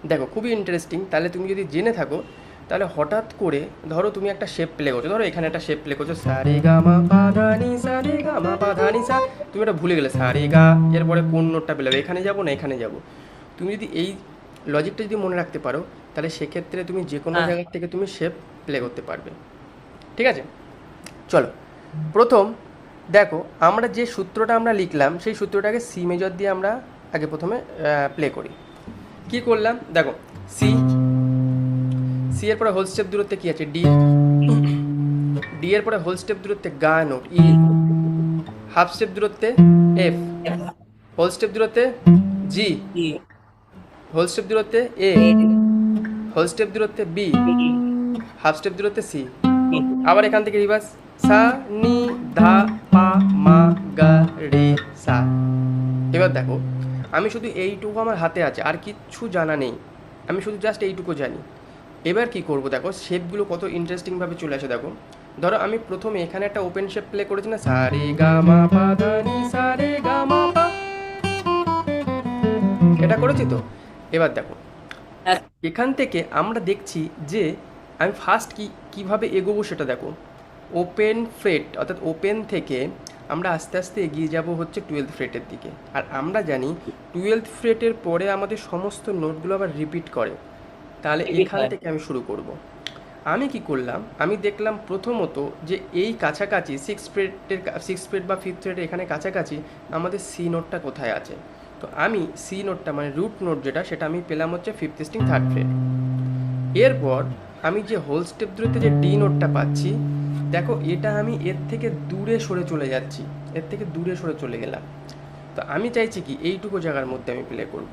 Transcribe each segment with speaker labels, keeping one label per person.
Speaker 1: দেখো খুবই ইন্টারেস্টিং। তাহলে তুমি যদি জেনে থাকো, তাহলে হঠাৎ করে ধরো তুমি একটা শেপ প্লে করছো, ধরো এখানে একটা শেপ প্লে করছো সা রে গা মা পা ধা নি সা রে গা মা পা ধা নি সা, তুমি এটা ভুলে গেলে সা রে গা, এরপরে কোন নোটটা পেলে, এখানে যাবো না এখানে যাবো। তুমি যদি এই লজিকটা যদি মনে রাখতে পারো, তাহলে সেক্ষেত্রে তুমি যে কোনো
Speaker 2: হ্যাঁ।
Speaker 1: জায়গার থেকে তুমি শেপ প্লে করতে পারবে। ঠিক আছে, চলো। প্রথম দেখো, আমরা যে সূত্রটা আমরা লিখলাম সেই সূত্রটাকে সি মেজর দিয়ে আমরা আগে প্রথমে প্লে করি। কি করলাম দেখো, সি, সি এর পরে হোল স্টেপ দূরত্বে কি আছে, ডি, ডি এর পরে হোল স্টেপ দূরত্বে গা নোট ই, হাফ স্টেপ দূরত্বে এফ, হোল স্টেপ দূরত্বে জি, হোল স্টেপ দূরত্বে এ, হোল স্টেপ দূরত্বে বি, হাফ স্টেপ দূরত্বে সি। আবার এখান থেকে রিভার্স, সা নি ধা পা মা গা রে সা। এবার দেখো, আমি শুধু এইটুকু আমার হাতে আছে, আর কিচ্ছু জানা নেই, আমি শুধু জাস্ট এইটুকু জানি। এবার কি করব দেখো, শেপগুলো কত ইন্টারেস্টিংভাবে চলে আসে দেখো। ধরো আমি প্রথমে এখানে একটা ওপেন শেপ প্লে করেছি না, সা রে গা মা পা ধা নি সা রে গা মা পা, এটা করেছি তো। এবার দেখো, এখান থেকে আমরা দেখছি যে আমি ফার্স্ট কীভাবে এগোবো সেটা দেখো। ওপেন ফ্রেট অর্থাৎ ওপেন থেকে আমরা আস্তে আস্তে এগিয়ে যাব হচ্ছে 12th ফ্রেটের দিকে। আর আমরা জানি 12th ফ্রেটের পরে আমাদের সমস্ত নোটগুলো আবার রিপিট করে। তাহলে এখান থেকে আমি শুরু করব। আমি কি করলাম, আমি দেখলাম প্রথমত যে এই কাছাকাছি 6 ফ্রেট বা 5th ফ্রেটের এখানে কাছাকাছি আমাদের সি নোটটা কোথায় আছে। তো আমি সি নোটটা মানে রুট নোট যেটা, সেটা আমি পেলাম হচ্ছে 5th স্ট্রিং 3rd ফ্রেট। এরপর আমি যে হোল স্টেপ দূরত্বে যে ডি নোটটা পাচ্ছি, দেখো এটা আমি এর থেকে দূরে সরে চলে যাচ্ছি, এর থেকে দূরে সরে চলে গেলাম। তো আমি চাইছি কি এইটুকু জায়গার মধ্যে আমি প্লে করব।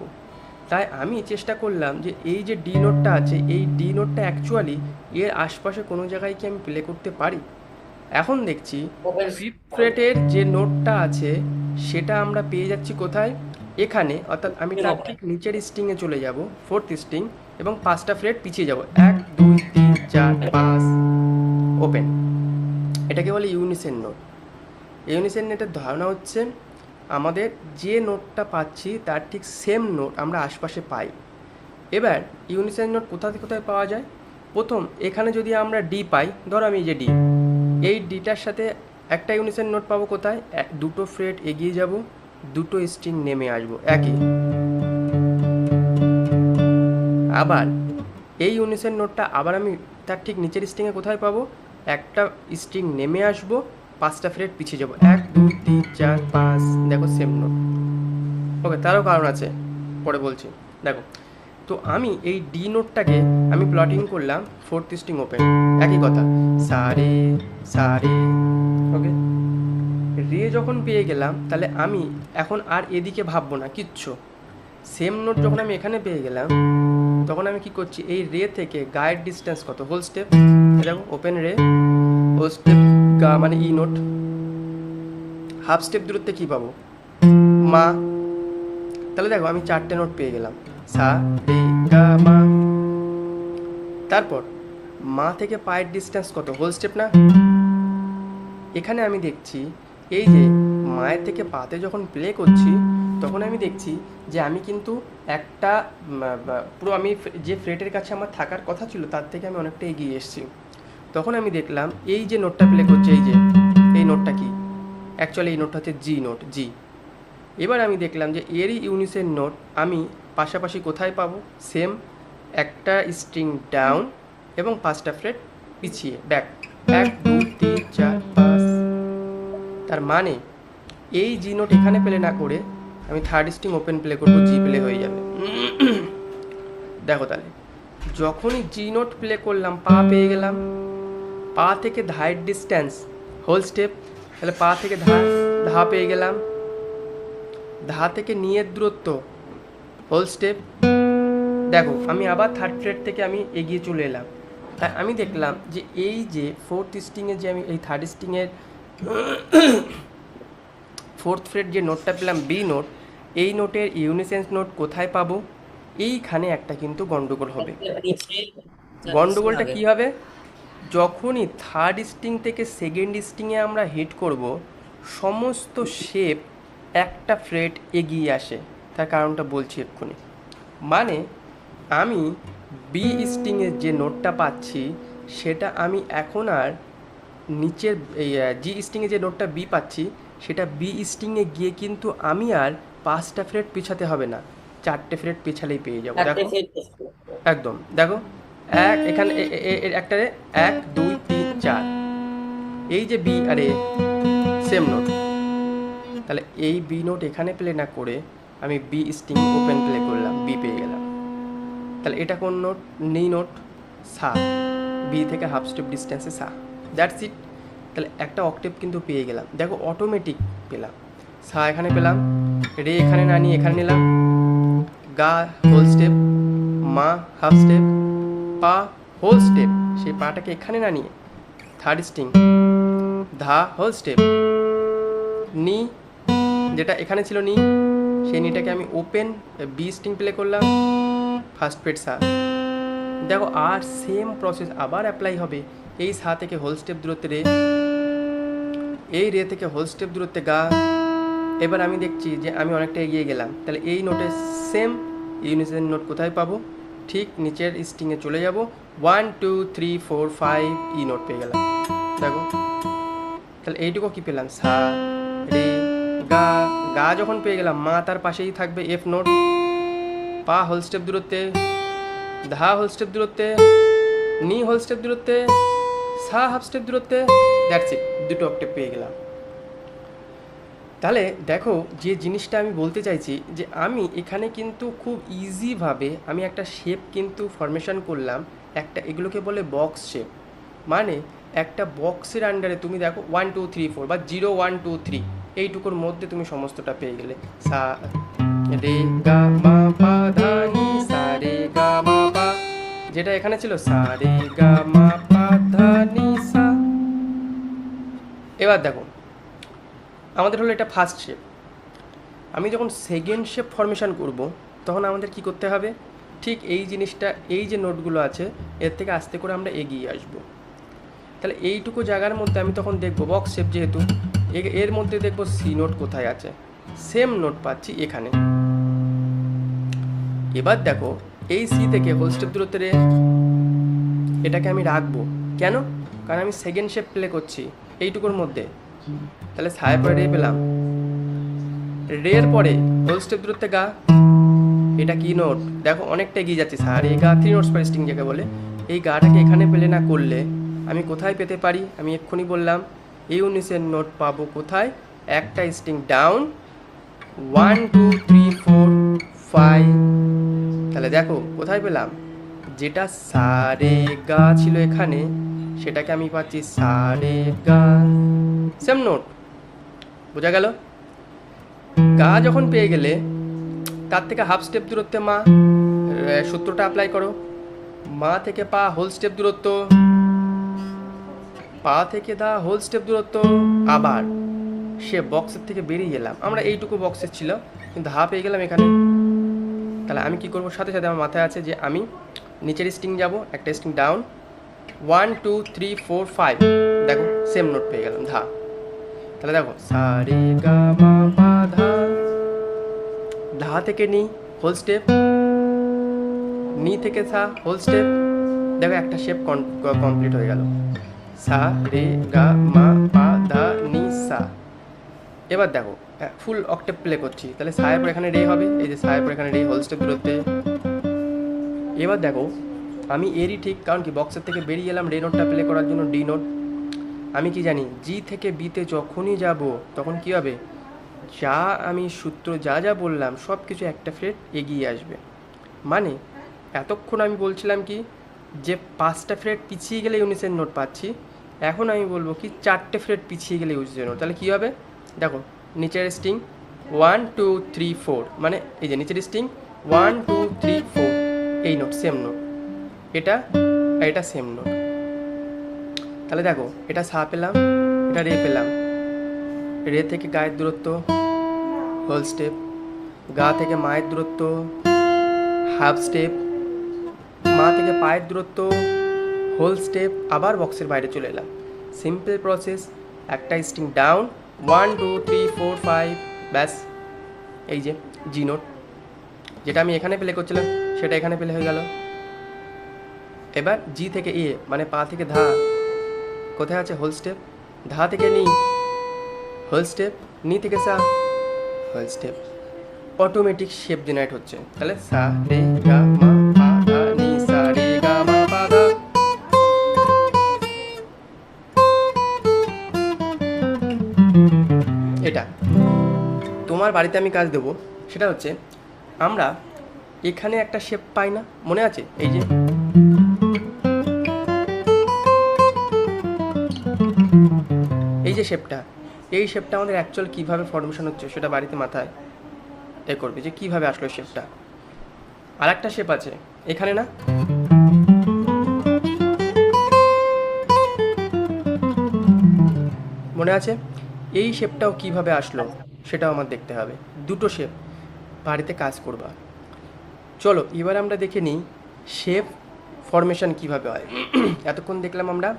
Speaker 1: তাই আমি চেষ্টা করলাম যে এই যে ডি নোটটা আছে, এই ডি নোটটা অ্যাকচুয়ালি এর আশপাশে কোনো জায়গায় কি আমি প্লে করতে পারি। এখন দেখছি ফিফথ ফ্রেটের যে নোটটা আছে সেটা আমরা পেয়ে যাচ্ছি কোথায়, এখানে। অর্থাৎ আমি তার ঠিক নিচের স্ট্রিংয়ে চলে যাব, 4th স্ট্রিং, এবং 5টা ফ্রেট পিছিয়ে যাব, 1 2 3 4 5, ওপেন। এটাকে বলে ইউনিসেন নোট। ইউনিসেন নোটের ধারণা হচ্ছে আমাদের যে নোটটা পাচ্ছি তার ঠিক সেম নোট আমরা আশপাশে পাই। এবার ইউনিসেন নোট কোথা থেকে কোথায় পাওয়া যায়, প্রথম এখানে যদি আমরা ডি পাই, ধরো আমি এই যে ডি, এই ডিটার সাথে একটা ইউনিসেন নোট পাবো কোথায়, দুটো ফ্রেট এগিয়ে যাব, দুটো স্ট্রিং নেমে আসবো একই। আবার এই ইউনিসেন নোটটা আবার আমি তার ঠিক নিচের স্ট্রিংয়ে কোথায় পাবো, একটা স্ট্রিং নেমে আসবো, 5টা ফ্রেট পিছিয়ে যাবো, 1 2 3 4 5, দেখো সেম নোট। ওকে, তারও কারণ আছে, পরে বলছি। দেখো, তো আমি এই ডি নোটটাকে আমি প্লটিং করলাম 4th স্ট্রিং ওপেন, একই কথা, সারে সারে। ওকে, রে যখন পেয়ে গেলাম, তাহলে আমি এখন আর এদিকে ভাববো না কিচ্ছু। সেম নোট যখন আমি এখানে পেয়ে গেলাম, তখন আমি কি করছি, এই রে থেকে গায়ের ডিস্টেন্স কত, হোল স্টেপ, দেখো ওপেন রে, হোল স্টেপ গা মানে ই নোট, হাফ স্টেপ দূরত্বে কি পাবো, মা। তাহলে দেখো আমি 4টে নোট পেয়ে গেলাম, সা রে গা মা। তারপর মা থেকে পায়ের ডিস্টেন্স কত, হোল স্টেপ না। এখানে আমি দেখছি এই যে মায়ের থেকে পাতে যখন প্লে করছি, তখন আমি দেখছি যে আমি কিন্তু একটা পুরো আমি যে ফ্রেটের কাছে আমার থাকার কথা ছিল তার থেকে আমি অনেকটা এগিয়ে এসেছি। তখন আমি দেখলাম এই যে নোটটা প্লে করছে, এই যে এই নোটটা কি, অ্যাকচুয়ালি এই নোটটা হচ্ছে জি নোট, জি। এবার আমি দেখলাম যে এরই ইউনিসের নোট আমি পাশাপাশি কোথায় পাবো, সেম একটা স্ট্রিং ডাউন এবং 5টা ফ্রেট পিছিয়ে ব্যাক, 1 2 3 4 5। তার মানে এই জি নোট এখানে প্লে না করে আমি 3rd স্ট্রিং ওপেন প্লে করবো, জি প্লে হয়ে যাবে। দেখো তাহলে যখনই জি নোট প্লে করলাম, পা পেয়ে গেলাম, পা থেকে ধায়ের ডিস্ট্যান্স হোল স্টেপ, তাহলে পা থেকে ধা পেয়ে গেলাম, ধা থেকে নিয়ের দূরত্ব হোল স্টেপ। দেখো আমি আবার 3rd ফ্রেট থেকে আমি এগিয়ে চলে এলাম। তাই আমি দেখলাম যে এই যে 4th স্ট্রিংয়ে যে আমি এই 3rd স্ট্রিংয়ের 4th ফ্রেট যে নোটটা পেলাম বি নোট, এই নোটের ইউনিসেন্স নোট কোথায় পাবো, এইখানে একটা কিন্তু গন্ডগোল হবে। গন্ডগোলটা কি হবে, যখনই 3rd স্ট্রিং থেকে 2nd স্ট্রিংয়ে আমরা হিট করব, সমস্ত শেপ একটা ফ্রেট এগিয়ে আসে। তার কারণটা বলছি এক্ষুনি। মানে আমি বি স্ট্রিংয়ের যে নোটটা পাচ্ছি সেটা আমি এখন আর নিচের এই জি স্ট্রিংয়ে যে নোটটা বি পাচ্ছি সেটা বি স্ট্রিংয়ে গিয়ে কিন্তু আমি আর 5টা ফ্রেট পিছাতে হবে না, 4টে ফ্রেট পিছালেই পেয়ে যাবো। দেখো একদম, দেখো এক এখানে এর একটারে 1 2 3 4, এই যে বি আর এ সেম নোট, তাহলে এই বি নোট এখানে প্লে না করে আমি বি স্ট্রিং ওপেন প্লে করলাম, বি পেয়ে গেলাম। তাহলে এটা কোন নোট? নি নোট, সা, বি থেকে হাফ স্টেপ ডিস্টেন্সে সা, দ্যাটস ইট। তাহলে একটা অক্টেভ কিন্তু পেয়ে গেলাম, দেখো অটোমেটিক পেলাম। সা এখানে পেলাম, রে এখানে না নিয়ে এখানে নিলাম, গা হোল স্টেপ, মা হাফ স্টেপ, পা হোল স্টেপ, সেই পাটাকে এখানে না নিয়ে থার্ড স্ট্রিং, ধা হোল স্টেপ, নি যেটা এখানে ছিল নি, সেই নিটাকে আমি ওপেন বি স্ট্রিং প্লে করলাম, ফার্স্ট ফ্রেট সা। দেখো আর সেম প্রসেস আবার অ্যাপ্লাই হবে। এই সা থেকে হোল স্টেপ দূরত্বে রে, এই রে থেকে হোল স্টেপ দূরত্বে গা। এবার আমি দেখছি যে আমি অনেকটা এগিয়ে গেলাম, তাহলে এই নোটের সেম ইউনিসন নোট কোথায় পাবো? ঠিক নিচের স্ট্রিংয়ে চলে যাব, 1 2 3 4 5 ই নোট পেয়ে গেলাম। দেখো তাহলে এইটুকু কি পেলাম? সা রে গা, গা যখন পেয়ে গেলাম মা তার পাশেই থাকবে এফ নোট, পা হোল স্টেপ দূরত্বে, ধা হোল স্টেপ দূরত্বে, নি হোল স্টেপ দূরত্বে, সা হাফ স্টেপ দূরত্বে, দ্যাটস ইট, দুটো অক্টেভ পেয়ে গেলাম। তাহলে দেখো যে জিনিসটা আমি বলতে চাইছি যে আমি এখানে কিন্তু খুব ইজিভাবে আমি একটা শেপ কিন্তু ফরমেশন করলাম, একটা এগুলোকে বলে বক্স শেপ। মানে একটা বক্সের আন্ডারে তুমি দেখো 1 2 3 4 বা 0 1 2 3 এইটুকুর মধ্যে তুমি সমস্তটা পেয়ে গেলে। সা রে গা মা পা ধা নি, সা রে গা মা পা, যেটা এখানে ছিল সা রে গা মা পা ধা নি সা। এবার দেখো আমাদের হলো এটা ফার্স্ট শেপ, আমি যখন সেকেন্ড শেপ ফরমেশন করব তখন আমাদের কি করতে হবে? ঠিক এই জিনিসটা, এই যে নোটগুলো আছে এর থেকে আস্তে করে আমরা এগিয়ে আসব। তাহলে এইটুকু জায়গার মধ্যে আমি তখন দেখব বক্স শেপ যেহেতু, এর মধ্যে দেখব সি নোট কোথায় আছে, সেম নোট পাচ্ছি এখানে। এবার দেখো এই সি থেকে হোল স্টেপ দূরত্বে রে, এটাকে আমি রাখবো কেন? কারণ আমি সেকেন্ড শেপ প্লে করছি এইটুকুর মধ্যে। তাহলে সায়ের পরে রে পেলাম, রের পরে হোল স্টেপ দূরত্বে গা, এটা কি নোট? দেখো অনেকটা এগিয়ে যাচ্ছে, সা রে গা 3 নোটস পার স্ট্রিং যাকে বলে। এই গাটাকে এখানে প্লে না করলে আমি কোথায় পেতে পারি? আমি এক্ষুনি বললাম এই 19-এর নোট পাবো কোথায়? একটা স্ট্রিং ডাউন, 1 2 3 4 5। তাহলে দেখো কোথায় পেলাম? যেটা সা রে গা ছিল এখানে, সেটাকে আমি পাচ্ছি সা রে গা, সেম নোট। বোঝা গেল? গা যখন পেয়ে গেলে তার থেকে হাফ স্টেপ দূরত্বে মা, সূত্রটা অ্যাপ্লাই করো, মা থেকে পা হোল স্টেপ দূরত্ব, পা থেকে দা হোল স্টেপ দূরত্ব, আবার সে বক্সের থেকে বেরিয়ে গেলাম, আমরা এইটুকু বক্সের ছিল কিন্তু হাফ পেয়ে গেলাম এখানে। তাহলে আমি কি করবো? সাথে সাথে আমার মাথায় আছে যে আমি নিচের স্ট্রিং যাব, একটা স্ট্রিং ডাউন, 1 2 3 4 5, দেখো সেম নোট পেয়ে গেলাম, ধা। তাহলে দেখো সা রে গা মা পা ধা, ধা থেকে নি হোল স্টেপ, নি থেকে সা হোল স্টেপ, দেখো একটা শেপ কমপ্লিট হয়ে গেল, সা রে গা মা পা ধা নি সা। এবার দেখো ফুল অক্টেভ প্লে করছি, তাহলে সায়ের পর এখানে রে হবে, এই যে সায়ের পর এখানে রে হোল স্টেপ দূরত্বে। এবার দেখো আমি এরই ঠিক, কারণ কি বক্সের থেকে বেরিয়ে এলাম রে নোটটা প্লে করার জন্য, ডি নোট। আমি কি জানি জি থেকে বিতে যখনই যাব তখন কি হবে? যা আমি সূত্র যা যা বললাম সব কিছু একটা ফ্রেট এগিয়ে আসবে। মানে এতক্ষণ আমি বলছিলাম কি যে 5টা ফ্রেট পিছিয়ে গেলে ইউনিসের নোট পাচ্ছি, এখন আমি বলবো কি 4টে ফ্রেট পিছিয়ে গেলে ইউনিসের নোট। তাহলে কী হবে? দেখো নিচের স্ট্রিং 1 2 3 4, মানে এই যে নিচের স্ট্রিং 1 2 3 4, এই নোট সেম নোট, এটা এটা সেম নোট। তাহলে দেখো এটা সা পেলাম, এটা রে পেলাম, রে থেকে গায়ের দূরত্ব হোল স্টেপ, গা থেকে মায়ের দূরত্ব হাফ স্টেপ, মা থেকে পায়ের দূরত্ব হোল স্টেপ, আবার বক্সের বাইরে চলে এলাম। সিম্পল প্রসেস, একটা স্ট্রিং ডাউন, 1 2 3 4 5, ব্যাস এই যে জি নোট, যেটা আমি এখানে প্লে করছিলাম সেটা এখানে পেলে হয়ে গেল। এবার জি থেকে এ মানে পা থেকে ধা, কোথায় আছে হোল স্টেপ, ধা থেকে নি হোল স্টেপ, নি থেকে সা হোল স্টেপ, অটোমেটিক শেপ জেনারেট হচ্ছে। তাহলে সা রে গা মা পা ধা নি, সা রে গা মা পা ধা। এটা তোমার বাড়িতে আমি কাজ দেবো, সেটা হচ্ছে আমরা এখানে একটা শেপ পাই না, মনে আছে? এই যে শেপটা, এই শেপটা আমাদের অ্যাকচুয়াল কীভাবে ফর্মেশন হচ্ছে সেটা বাড়িতে মাথায় এ করবে যে কীভাবে আসলো শেপটা। আর একটা শেপ আছে এখানে না, মনে আছে? এই শেপটাও কিভাবে আসলো সেটাও আমার দেখতে হবে। দুটো শেপ বাড়িতে কাজ করবা। চলো এবার আমরা দেখে নিই শেপ ফর্মেশন কিভাবে হয়। এতক্ষণ দেখলাম আমরা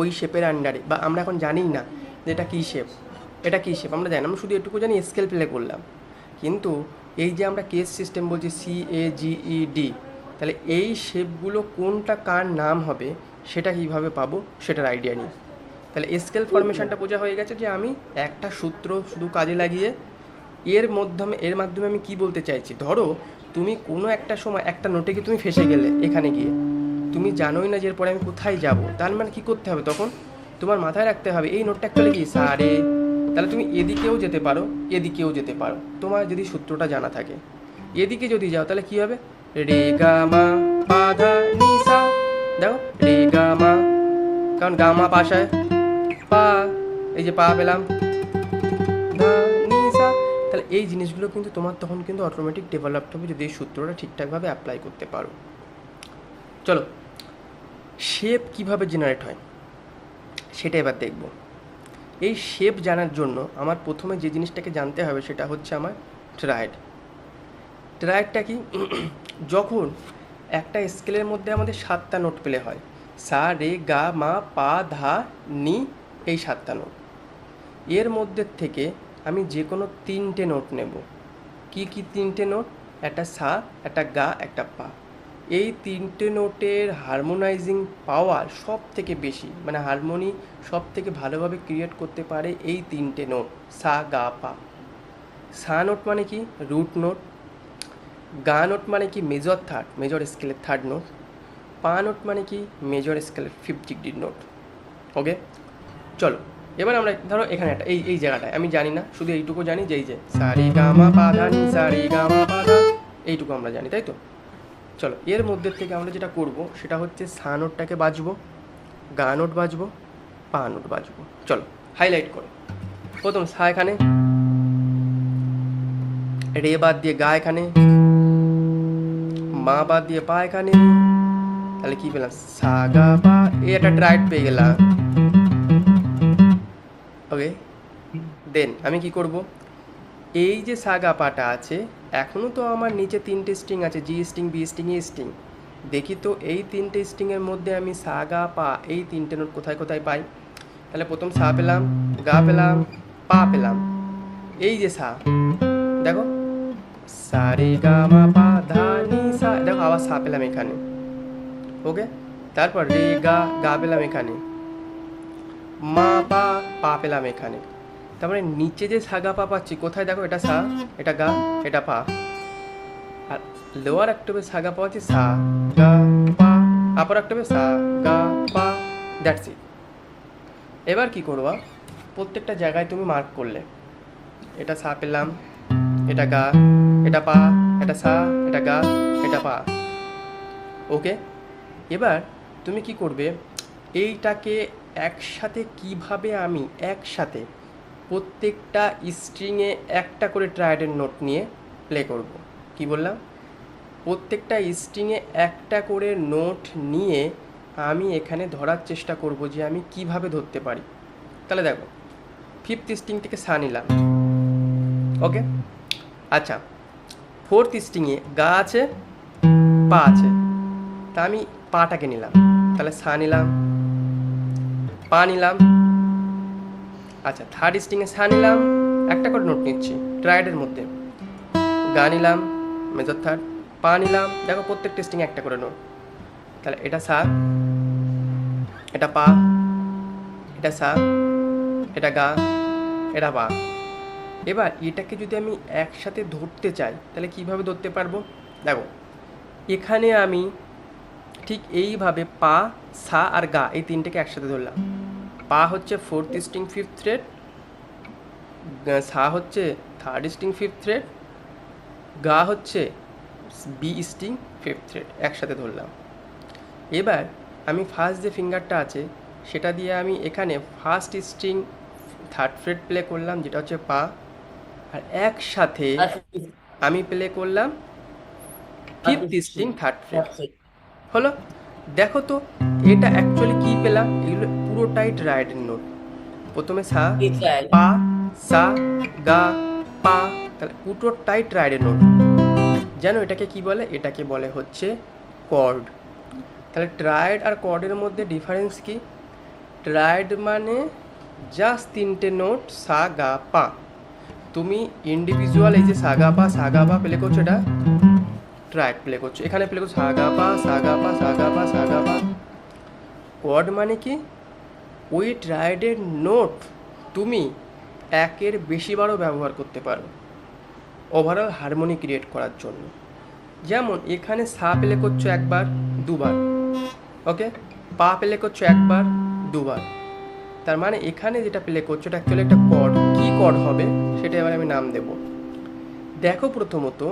Speaker 1: ওই শেপের আন্ডারে, বা আমরা এখন জানি না যে এটা কী শেপ, এটা কী শেপ আমরা জানি, আমরা শুধু এটুকু জানি স্কেল প্লে করলাম। কিন্তু এই যে আমরা কেস সিস্টেম বলছি CAGED, তাহলে এই শেপগুলো কোনটা কার নাম হবে সেটা কীভাবে পাবো সেটার আইডিয়া নিই। তাহলে স্কেল ফর্মেশনটা বোঝা হয়ে গেছে যে আমি একটা সূত্র শুধু কাজে লাগিয়ে এর মাধ্যমে আমি কি বলতে চাইছি। ধরো তুমি কোনো একটা সময় একটা নোটে গিয়ে তুমি ফেসে গেলে, এখানে গিয়ে তুমি জানোই না যে এরপরে আমি কোথায় যাব, তার মানে কী করতে হবে তখন তোমার মাথায় রাখতে হবে এই নোটটা অ্যাকচুয়ালি কি সা রে। তাহলে তুমি এদিকেও যেতে পারো, এদিকেও যেতে পারো, তোমার যদি সূত্রটা জানা থাকে। এদিকে যদি যাও তাহলে কি হবে, রে গা মা পা ধা নি সা। দেখো রে গা মা, কারণ গা মা পাশায় পা, এই যে পা পেলাম, ধা নি সা। তাহলে এই জিনিসগুলো কিন্তু তোমার তখন কিন্তু অটোমেটিক ডেভেলপড হবে যদি এই সূত্রটা ঠিকঠাকভাবে অ্যাপ্লাই করতে পারো। চলো শেপ কিভাবে জেনারেট হয় সেটা এবার দেখব। এই শেপ জানার জন্য আমার প্রথমে যে জিনিসটাকে জানতে হবে সেটা হচ্ছে আমার ট্রায়েড। ট্রায়েডটা কি? যখন একটা স্কেলের মধ্যে আমাদের 7টা নোট পেলে হয়, সা রে গা মা পা ধা নি, এই 7টা নোট, এর মধ্যে থেকে আমি যে কোনো 3টে নোট নেব। কি কি 3টে নোট? একটা সা, একটা গা, একটা পা। এই 3টে নোটের হারমোনাইজিং পাওয়ার সব থেকে বেশি, মানে হারমোনি সব থেকে ভালোভাবে ক্রিয়েট করতে পারে এই 3টে নোট, সা গা পা। সা নোট মানে কি? Root node. গা নোট মানে কি? মেজর স্কেলের থার্ড নোট। পা নোট মানে কি? মেজর স্কেলের 5th ডিগ্রির নোট। ওকে, চলো এবার আমরা ধরো এখানে একটা এই জায়গাটায় আমি জানি না, শুধু এইটুকু জানি যে এই যে সা রে গা মা পা ধা নি, সা রে গা মা পা ধা, এইটুকু আমরা জানি, তাই তো? চলো এর মধ্যে থেকে আমরা যেটা করব সেটা হচ্ছে সা নোটটাকে বাজবো, গা নোট বাজবো, পা নোট বাজবো। চলো হাইলাইট করে, প্রথম সা এখানে, রে বাদ দিয়ে গা এখানে, মা বাদ দিয়ে পা এখানে, তাহলে কি পেলাম? সা গা পা। এই একটা ট্রায়েড পেয়ে গেলাম। ওকে, দেন আমি কি করব, এই যে সা গা পাটা আছে, এখনও তো আমার নিচে 3টে স্ট্রিং আছে, G string, B string, A string. দেখি তো এই 3টে স্ট্রিংয়ের মধ্যে আমি সা গা পা এই 3টে নোট কোথায় কোথায় পাই। তাহলে প্রথম সা পেলাম, গা পেলাম, পা পেলাম, এই যে সা, দেখো সা রে গা মা পা ধা নি সা, দেখো আবার সা পেলাম এখানে। ওকে, তারপর রে গা, গা পেলাম এখানে, মা পা, পা পেলাম এখানে। তারপরে নিচে যে সা গা পা পাচ্ছি কোথায়, দেখো এটা সা, এটা গা, এটা পা। আর লোয়ার অক্টাভে সা গা পাচ্ছি সা গা পা, আপার অক্টাভে সা গা পা, দ্যাটস ইট। এবার কি করবা, প্রত্যেকটা জায়গায় তুমি মার্ক করলে, এটা সা পেলাম, এটা গা, এটা পা, এটা সা, এটা গা, এটা পা। ওকে, এবার তুমি কি করবে, এইটাকে একসাথে কিভাবে আমি একসাথে প্রত্যেকটা স্ট্রিংয়ে একটা করে ট্রায়েডের নোট নিয়ে প্লে করব। কি বললাম? প্রত্যেকটা স্ট্রিংয়ে একটা করে নোট নিয়ে আমি এখানে ধরার চেষ্টা করব যে আমি কিভাবে ধরতে পারি। তাহলে দেখো 5th স্ট্রিং থেকে সা নিলাম, ওকে, আচ্ছা 4th স্ট্রিংয়ে গা আছে, পা আছে, তা আমি পাটাকে নিলাম, তাহলে সা নিলাম, পা নিলাম। আচ্ছা 3rd স্ট্রিংয়ে সা নিলাম, একটা করে নোট নিচ্ছি ট্রায়েডের মধ্যে, গা নিলাম মেজর থার্ড, পা নিলাম, দেখো প্রত্যেক টেস্টিং একটা করে নোট। তাহলে এটা সা, এটা পা, এটা সা, এটা গা, এটা পা। এবার এটাকে যদি আমি একসাথে ধরতে চাই তাহলে কিভাবে ধরতে পারবো? দেখো এখানে আমি ঠিক এইভাবে পা, সা আর গা এই তিনটেকে একসাথে ধরলাম। পা হচ্ছে 4th স্ট্রিং 5th থ্রেড, সা হচ্ছে 3rd স্ট্রিং 5th থ্রেড, গা হচ্ছে বি স্ট্রিং 5th থ্রেড, একসাথে ধরলাম। এবার আমি ফার্স্ট যে ফিঙ্গারটা আছে সেটা দিয়ে আমি এখানে first string 3rd Fred play করলাম, যেটা হচ্ছে পা, আর একসাথে আমি প্লে করলাম 5th স্ট্রিং 3rd ফ্রেড। হলো? দেখো তো এটা অ্যাকচুয়ালি কি পেলাম? এগুলো পুরোটাই ট্রায়াডের নোট। প্রথমে সা, পা, সা, গা, পা, তাহলে পুরোটাই ট্রায়াডের নোট। জানো এটাকে কি বলে? এটাকে বলে হচ্ছে কর্ড। তাহলে ট্রায়াড আর কর্ডের মধ্যে ডিফারেন্স কি? ট্রায়াড মানে জাস্ট তিনটে নোট সা, গা, পা। তুমি ইন্ডিভিজুয়াল এই যে সা গা পা প্লে করছো, এটা ট্রায়াড প্লে করছো। এখানে প্লে করছো সা গা পা, সা গা পা, সা গা পা, সা গা পা। কর্ড মানে কি? ওই ট্রায়াডের নোট তুমি একের বেশিবারও ব্যবহার করতে পারো ওভারঅল হারমোনি ক্রিয়েট করার জন্য। যেমন এখানে সা প্লে করছো একবার, দুবার, ওকে, পা প্লে করছো একবার, দুবার। তার মানে এখানে যেটা প্লে করছো এটা অ্যাকচুয়ালি একটা কর্ড। কি কর্ড হবে সেটা এবার আমি নাম দেব। দেখো প্রথমত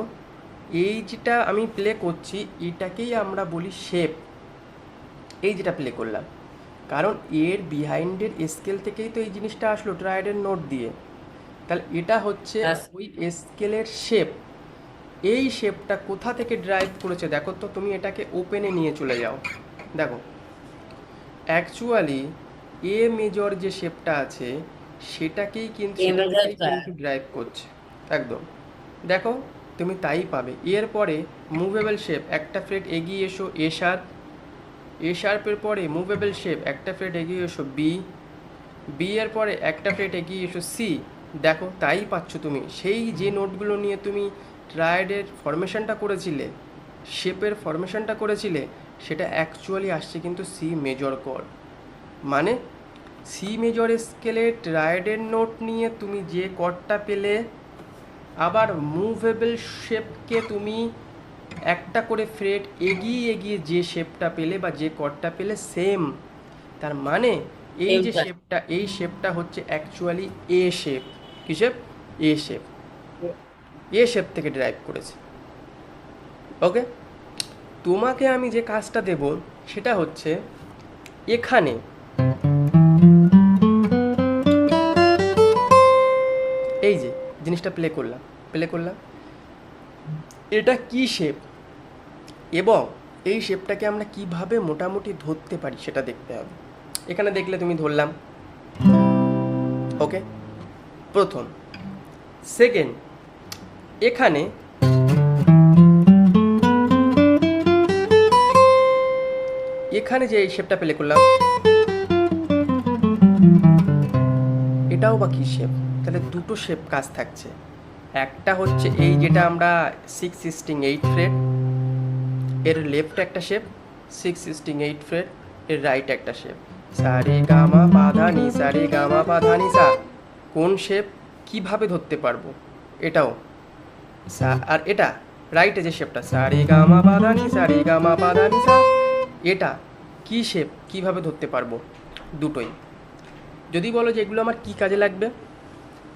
Speaker 1: এই যেটা আমি প্লে করছি এটাকেই আমরা বলি শেপ। এই যেটা প্লে করলাম, কারণ এর বিহাইন্ডের স্কেল থেকেই তো এই জিনিসটা আসলো ট্রায়াডের নোট দিয়ে। তাহলে এটা হচ্ছে ওই স্কেলের শেপ। এই শেপটা কোথা থেকে ড্রাইভ করেছে দেখো তো। তুমি এটাকে ওপেনে নিয়ে চলে যাও, দেখো অ্যাকচুয়ালি এ মেজর যে শেপটা আছে সেটাকেই কিন্তু ড্রাইভ করছে একদম। দেখো তুমি তাই পাবে। এরপরে মুভেবল শেপ, একটা ফ্রেড এগিয়ে এসো এ শার্প, এ শার্পের পরে মুভেবল শেপ একটা ফ্রেড এগিয়ে এসো বি, বি এর পরে একটা ফ্রেড এগিয়ে এসো সি। দেখো তাই পাচ্ছ তুমি। সেই যে নোটগুলো নিয়ে তুমি ট্রায়াডের ফরমেশনটা করেছিলে, শেপের ফরমেশনটা করেছিলে, সেটা অ্যাকচুয়ালি আসছে কিন্তু সি মেজর কর্ড। মানে সি মেজর স্কেলে ট্রায়াডের নোট নিয়ে তুমি যে কর্ডটা পেলে, আবার মুভেবল শেপকে তুমি একটা করে ফ্রেড এগিয়ে এগিয়ে যে শেপটা পেলে বা যে কর্ডটা পেলে সেম। তার মানে এই যে শেপটা, এই শেপটা হচ্ছে অ্যাকচুয়ালি এ শেপ। কি শেপ? এ শেপ। এ শেপ থেকে ড্রাইভ করেছে। ওকে, তোমাকে আমি যে কাজটা দেব সেটা হচ্ছে এখানে এই যে জিনিসটা প্লে করলাম, এটা কি শেপ এবং এই শেপটাকে আমরা কিভাবে মোটামুটি ধরতে পারি সেটা দেখতে হবে। এখানে দেখলে তুমি ধরলাম, ওকে, প্রথম। সেকেন্ড, এখানে যে এই শেপটা প্লে করলাম, এটাও বা কি শেপ? তাহলে দুটো শেপ কাজ থাকছে। একটা হচ্ছে এই যেটা আমরা 6 স্ট্রিং 8 ফ্রেড, এর লেফট একটা শেপ, 6 স্ট্রিং 8 ফ্রেড, এর রাইট একটা শেপ, সারে গামা পাধা নি, সারে গামা পাধা নি সা। কোন শেপ কিভাবে ধরতে পারবো? এটাও আর এটা রাইটে যে শেপটা সারে গামা পাধা নি, সারে গামা পাধা নি সা, এটা কি শেপ কিভাবে ধরতে পারবো? দুটোই। যদি বলো যে এগুলো আমার কি কাজে লাগবে,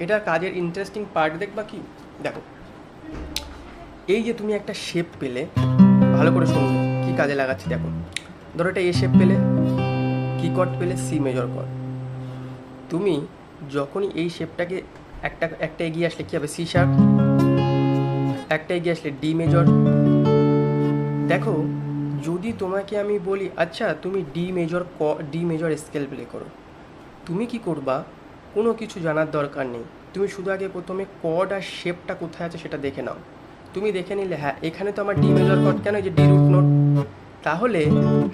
Speaker 1: এটা কাজের ইন্টারেস্টিং পার্ট দেখবা কি? দেখো এই যে তুমি একটা শেপ পেলে, ভালো করে শুনো কি কাজে লাগাচ্ছি। দেখো ধরো এটা এ শেপ পেলে, কি কর্ড পেলে? C major chord. তুমি যখনই এই শেপটাকে একটা এগিয়ে আসলে কী হবে? C sharp. একটা এগিয়ে আসলে ডি মেজর। দেখো যদি তোমাকে আমি বলি আচ্ছা তুমি ডি মেজর স্কেল প্লে করো, তুমি কি করবা? কোনো কিছু জানার দরকার নেই, তুমি শুধু আগে প্রথমে কর্ড আর শেপটা কোথায় আছে সেটা দেখে নাও। তুমি দেখে নিলে হ্যাঁ এখানে তো আমার ডি মেজর কর্ড, কেন? এই যে ডি রুট নোট। তাহলে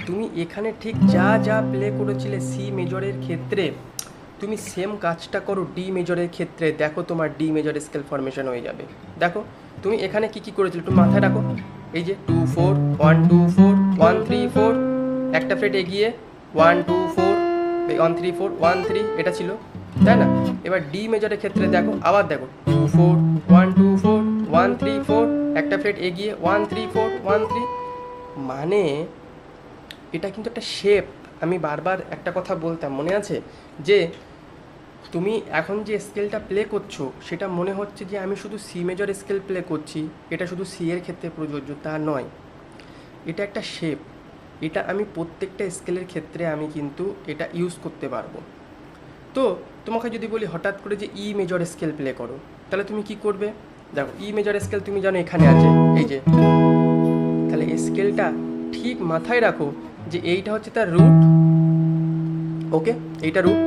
Speaker 1: তুমি এখানে ঠিক যা প্লে করেছিলে সি মেজরের ক্ষেত্রে, তুমি সেম কাজটা করো ডি মেজরের ক্ষেত্রে। দেখো তোমার ডি মেজর স্কেল ফরমেশন হয়ে যাবে। দেখো তুমি এখানে কি করেছিলে একটু মাথায় রাখো। এই যে 2 4 1 2 4 1 3 4, একটা ফ্রেট এগিয়ে 1 2 4 1 3 4 1 3, এটা ছিল, তাই না? এবার ডি মেজরের ক্ষেত্রে দেখো, আবার দেখো 2 4 1 2 4 1 3 4, একটা ফ্রেট এগিয়ে 1 3 4 1 3। মানে এটা কিন্তু একটা শেপ। আমি বারবার একটা কথা বলতাম, মনে আছে, যে তুমি এখন যে স্কেলটা প্লে করছো সেটা মনে হচ্ছে যে আমি শুধু সি মেজর স্কেল প্লে করছি, এটা শুধু সি এর ক্ষেত্রে প্রযোজ্য, তা নয়। এটা একটা শেপ, এটা আমি প্রত্যেকটা স্কেলের ক্ষেত্রে আমি কিন্তু এটা ইউজ করতে পারবো। তো তোমাকে যদি বলি হঠাৎ করে যে ই মেজর স্কেল প্লে করো, তাহলে তুমি কি করবে? দেখো ই মেজর স্কেল তুমি জানো এখানে আছে, এই যে, তাহলে স্কেলটা ঠিক মাথায় রাখো যে এইটা হচ্ছে তার রুট, ওকে, এইটা রুট।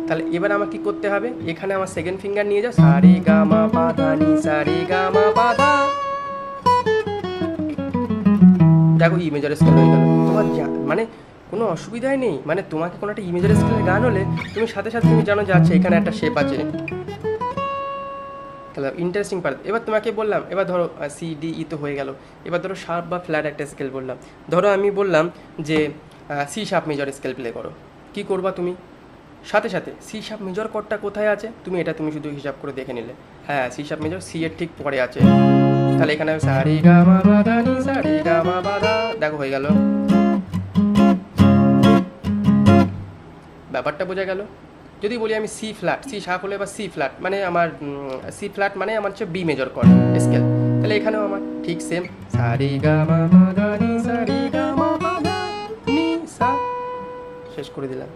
Speaker 1: তাহলে এবার আমার কি করতে হবে, এখানে আমার সেকেন্ড ফিঙ্গার নিয়ে যাও, সা রে গা মা পা ধা নি, সা রে গা মা পা ধা। দেখো ই মেজর স্কেল হয়ে গেল তোমার, মানে কোনো অসুবিধাই নেই। মানে তোমাকে কোনো একটা ই মেজর স্কেলের গান হলে তুমি সাথে সাথে তুমি জানো যে আচ্ছা এখানে একটা শেপ আছে। তাহলে ইন্টারেস্টিং পার্ট। এবার তোমাকে বললাম, এবার ধরো সি ডি ই তো হয়ে গেল, এবার ধরো শার্প বা ফ্ল্যাট একটা স্কেল বললাম। ধরো আমি বললাম যে C sharp major scale play করো, কি করবা তুমি? সাথে সাথে সি শার্প মেজর কর্ডটা কোথায় আছে তুমি এটা তুমি শুধু হিসাব করে দেখে নিলে, হ্যাঁ সি শার্প মেজর সি এর ঠিক পরে আছে। তাহলে এখানে সা রে গা মা পা ধা নি, সা রে গা মা পা ধা, দেখো হয়ে গেল, ব্যাপারটা বোঝা গেল। যদি বলি আমি সি ফ্ল্যাট, সি শার্প হলে বা সি ফ্ল্যাট মানে আমার সি ফ্ল্যাট মানে আমার হচ্ছে বি মেজর কর্ড স্কেল, তাহলে এখানেও আমার ঠিক সেম, সা রে গা মা পা ধা নি, সা রে গা মা পা ধা নি সা, শেষ করে দিলাম।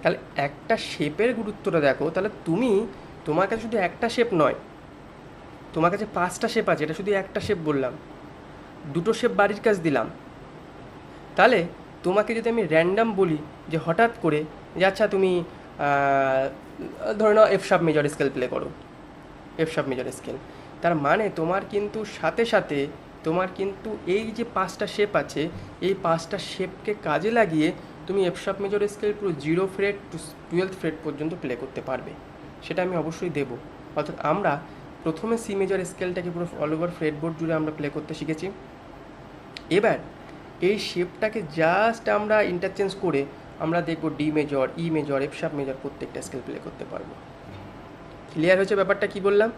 Speaker 1: তাহলে একটা শেপের গুরুত্বটা দেখো, তাহলে তুমি, তোমার কাছে শুধু একটা শেপ নয়, তোমার কাছে 5টা শেপ আছে, এটা শুধু একটা শেপ বললাম, 2টো শেপ বাড়ির কাজ দিলাম। তাহলে তোমাকে যদি আমি র্যান্ডাম বলি যে হঠাৎ করে যে আচ্ছা তুমি ধরে নাও F sharp major scale play করো, এফ শার্প মেজর স্কেল, তার মানে তোমার কিন্তু সাথে সাথে তোমার কিন্তু এই যে 5টা শেপ আছে, এই 5টা শেপকে কাজে লাগিয়ে তুমি এফ শার্প মেজর স্কেল পুরো 0 ফ্রেট টু 12th ফ্রেট পর্যন্ত প্লে করতে পারবে। সেটা আমি অবশ্যই দেবো। অর্থাৎ আমরা প্রথমে সি মেজর স্কেলটাকে পুরো অল ওভার ফ্রেট বোর্ড জুড়ে আমরা প্লে করতে শিখেছি। এবার এই শেপটাকে জাস্ট আমরা ইন্টারচেঞ্জ করে আমরা দেখব ডি মেজর, ই মেজর, এফ শার্প মেজর প্রত্যেকটা স্কেল প্লে করতে পারবো। ক্লিয়ার হয়েছে ব্যাপারটা কি বললাম?